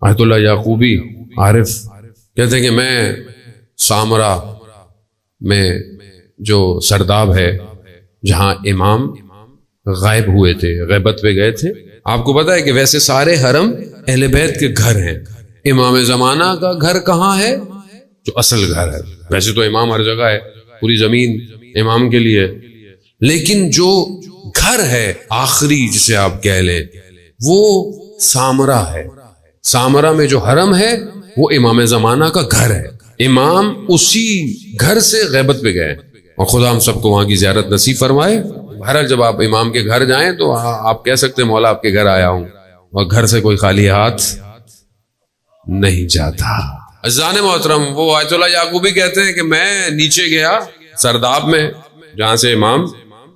آیت اللہ یعقوبی عارف کہتے ہیں کہ میں سامرا میں جو سرداب ہے جہاں امام غائب ہوئے تھے، غیبت پہ گئے تھے. آپ کو پتا ہے کہ ویسے سارے حرم اہل بیت کے گھر ہیں، امام زمانہ کا گھر کہاں ہے؟ جو اصل گھر ہے. ویسے تو امام ہر جگہ ہے، پوری زمین امام کے لیے، لیکن جو گھر ہے آخری جسے آپ کہہ لیں وہ سامرا ہے. سامرا میں جو حرم ہے وہ امام زمانہ کا گھر ہے. امام اسی گھر سے غیبت پہ گئے، اور خدا ہم سب کو وہاں کی زیارت نصیب فرمائے. بہرحال جب آپ امام کے گھر جائیں تو آپ کہہ سکتے ہیں مولا آپ کے گھر آیا ہوں، اور گھر سے کوئی خالی ہاتھ نہیں جاتا. عزیزان محترم، وہ آیت اللہ یعقوبی کہتے ہیں کہ میں نیچے گیا سرداب میں جہاں سے امام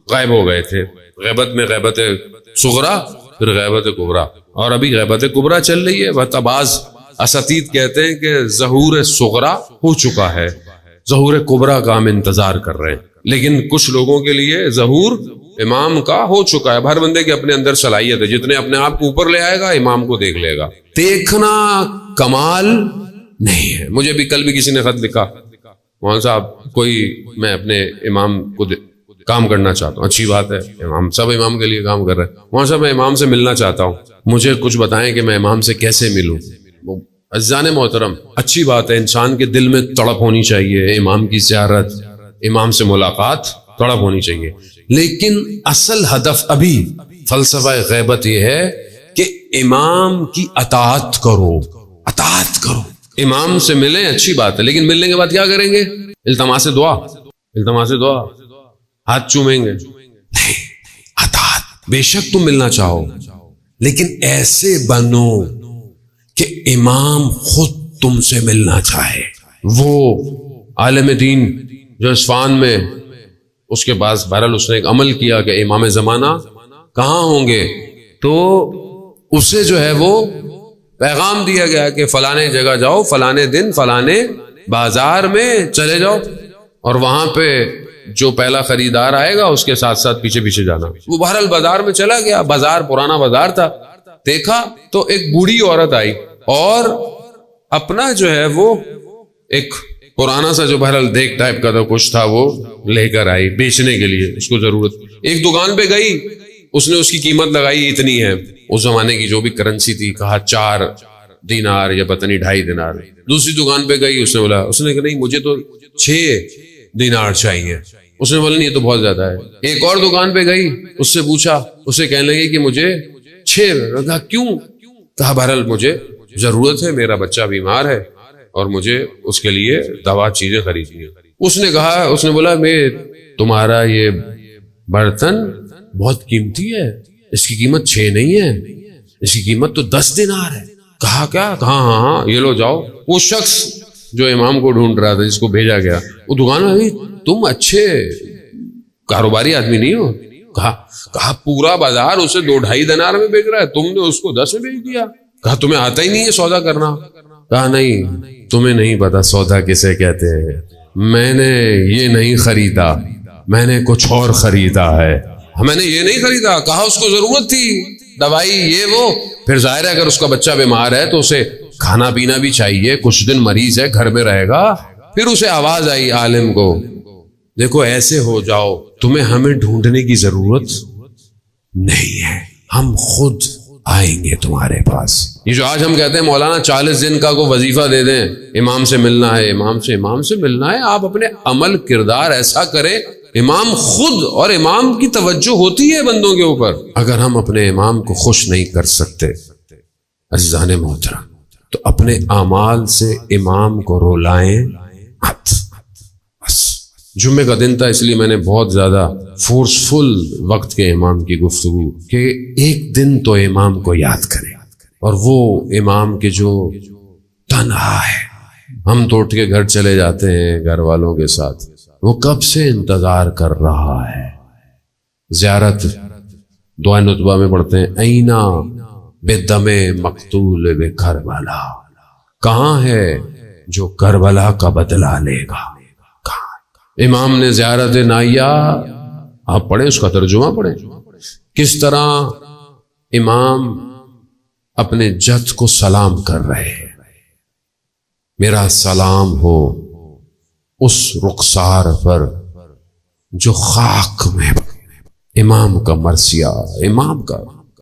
غائب ہو گئے تھے. غیبت میں غیبت صغرا، پھر غیبت کبرا، اور ابھی غیبت کبرا چل رہی ہے. بعض اساتید کہتے ہیں کہ ظہور صغرا ہو چکا ہے، ظہور کبرا کا ہم انتظار کر رہے ہیں. لیکن کچھ لوگوں کے لیے ظہور امام کا ہو چکا ہے. ہر بندے کے اپنے اندر صلاحیت ہے، جتنے اپنے آپ کو اوپر لے آئے گا امام کو دیکھ لے گا. دیکھنا کمال نہیں ہے. مجھے بھی کل بھی کسی نے خط لکھا، مولانا صاحب کوئی میں اپنے امام کو کام کرنا چاہتا ہوں. اچھی بات ہے، امام سب امام کے لیے کام کر رہے ہیں. مولانا صاحب میں امام سے ملنا چاہتا ہوں، مجھے کچھ بتائیں کہ میں امام سے کیسے ملوں. عزیزان محترم، اچھی بات ہے، انسان کے دل میں تڑپ ہونی چاہیے، امام کی زیارت، امام سے ملاقات تڑپ ہونی چاہیے. لیکن اصل ہدف ابھی فلسفہ غیبت یہ ہے کہ امام کی اطاعت کرو، اطاعت کرو. امام سے ملیں اچھی بات ہے، لیکن ملنے کے بعد کیا کریں گے؟ التماس دعا، التماس دعا، ہاتھ چومیں گے؟ نہیں، اطاعت. بے شک تم ملنا چاہو، لیکن ایسے بنو کہ امام خود تم سے ملنا چاہے. وہ عالم دین جو اصفہان میں، اس کے بعد بہرحال اس نے ایک عمل کیا کہ امام زمانہ کہاں ہوں گے، تو اسے جو ہے وہ پیغام دیا گیا کہ فلانے جگہ جاؤ، فلانے دن فلانے بازار میں چلے جاؤ، اور وہاں پہ جو پہلا خریدار آئے گا اس کے ساتھ ساتھ پیچھے پیچھے جانا. وہ بہرحال بازار میں چلا گیا، بازار پرانا بازار تھا. دیکھا تو ایک بوڑھی عورت آئی اور اپنا جو ہے وہ ایک پرانا سا جو بہرحال دیکھ ٹائپ کا تھا کچھ تھا وہ لے کر آئی بیچنے کے لیے، اس کو ضرورت. ایک دکان پہ گئی، اس نے اس کی قیمت لگائی اتنی ہے، اس زمانے کی جو بھی کرنسی تھی، کہا 4 دینار یا پتہ نہیں 2.5 دینار. دوسری دکان پہ گئی، اس نے بولا، اس نے کہا نہیں مجھے تو 6 دینار چاہیے. اس نے بولا نہیں یہ تو بہت زیادہ ہے. ایک اور دکان پہ گئی، اس سے پوچھا، اسے کہنے لگی کہ مجھے 6. کہا کیوں؟ کہا بہرحال مجھے ضرورت ہے، میرا بچہ بیمار ہے اور مجھے اس کے لیے دوا چیزیں خریدنی ہے. اس نے کہا، اس نے بولا میں تمہارا یہ برتن بہت قیمتی ہے، اس کی قیمت 6 نہیں ہے، اس کی قیمت تو 10 دینار ہے. کہا کیا؟ کہا ہاں یہ لو جاؤ. وہ شخص جو امام کو ڈھونڈ رہا تھا، جس کو بھیجا گیا، وہ دکان میں، تم اچھے کاروباری آدمی نہیں ہو. کہا پورا بازار اسے 2-2.5 دینار میں بیچ رہا ہے، تم نے اس کو 10 میں بیچ دیا. کہا تمہیں آتا ہی نہیں ہے سودا کرنا. کہا نہیں، تمہیں نہیں پتا سودا کسے کہتے ہیں، میں نے یہ نہیں خریدا، میں نے کچھ اور خریدا ہے. میں نے یہ نہیں خریدا. کہا اس کو ضرورت تھی دوائی یہ وہ. پھر ظاہر ہے اگر اس کا بچہ بیمار ہے تو اسے کھانا پینا بھی چاہیے، کچھ دن مریض ہے گھر میں رہے گا. پھر اسے آواز آئی عالم کو، دیکھو ایسے ہو جاؤ، تمہیں ہمیں ڈھونڈنے کی ضرورت نہیں ہے، ہم خود آئیں گے تمہارے پاس. یہ جو آج ہم کہتے ہیں مولانا 40 دن کا کو وظیفہ دے دیں، امام سے ملنا ہے، امام سے ملنا ہے. آپ اپنے عمل کردار ایسا کریں، امام خود، اور امام کی توجہ ہوتی ہے بندوں کے اوپر. اگر ہم اپنے امام کو خوش نہیں کر سکتے عزیزان محترم، تو اپنے اعمال سے امام کو رولائیں مت. بس جمعے کا دن تھا، اس لیے میں نے بہت زیادہ فورسفل وقت کے امام کی گفتگو کہ ایک دن تو امام کو یاد کریں. اور وہ امام کے جو تنہا ہے، ہم تو اٹھ کے گھر چلے جاتے ہیں گھر والوں کے ساتھ، وہ کب سے انتظار کر رہا ہے. زیارت دعائے نطبہ میں پڑھتے ہیں، اینا بے دم مقتول بے کربلا، کہاں ہے جو کربلا کا بدلہ لے گا. امام نے زیارت نائیہ، آپ پڑھیں اس کا ترجمہ پڑھیں، کس طرح امام اپنے جد کو سلام کر رہے ہیں۔ میرا سلام ہو اس رخسار پر جو خاک میں امام کا مرثیہ، امام کا